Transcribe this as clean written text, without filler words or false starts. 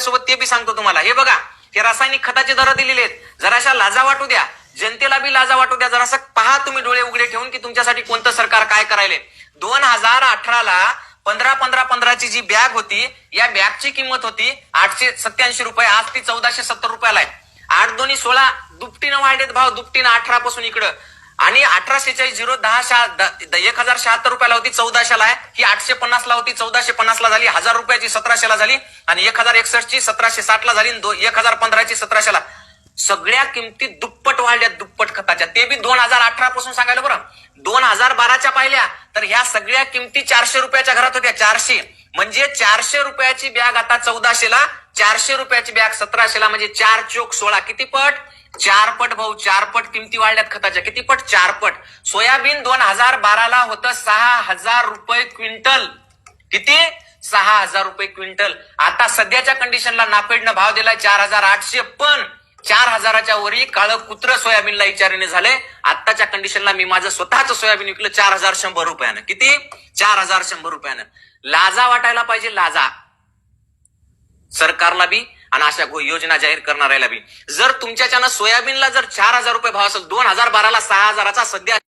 सोबत ते बी सांगतो तुम्हाला. हे बघा, हे रासायनिक खताचे दर दिलेले आहेत. जराशा लाजा वाटू द्या, जनतेला बी लाजा वाटू द्या. जरासं पहा तुम्ही डोळे उघडे ठेवून की तुमच्यासाठी कोणतं सरकार काय करायले. 2018ला 15-15-15ची जी बॅग होती, या बॅगची किंमत होती 887 रुपये. आज ती 1470 रुपयाला आहे. 8-2-16 दुपटीनं वाढलेत भाव, दुपटीनं 18 पासून इकडं. आणि 1846 रुपयाला होती, 1400ला आहे. ही 850ला होती, 1450ला झाली. 1000 रुपयाची 1700ला झाली. आणि 1061ची 1760ला झाली. 1015ची 1700ला. सगळ्या किमती दुप्पट वाढल्या, दुप्पट खताच्या. ते बी 2018 पासून सांगायला बरं. 2012च्या पाहिल्या तर ह्या सगळ्या किमती 400 रुपयाच्या घरात होत्या. 400 म्हणजे 400 रुपयाची बॅग आता 1400ला, 400 रुपयाची बॅग 1700ला. म्हणजे 4 चोक 16. किती पट? 4 पट भाऊ, 4 पट किमती वाढल्यात खताच्या. किती पट? 4 पट. सोयाबीन 2012ला होतं 6000 रुपये क्विंटल. किती? 6000 रुपये क्विंटल. आता सध्याच्या कंडिशनला नाफेडनं भाव दिलाय 4800. पण 4000च्या वरी काळं कुत्र सोयाबीनला विचाराने झाले. आत्ताच्या कंडिशनला मी माझं स्वतःच सोयाबीन विकलं 4100 रुपयानं. किती? 4100 रुपयानं. लाजा वाटायला पाहिजे, लाजा सरकारला बी आणि अशा योजना जाहीर करणाऱ्याला बी. जर तुमच्याच्यानं सोयाबीनला जर 4000 रुपये भाव असेल, 2012ला 6000चा, सध्या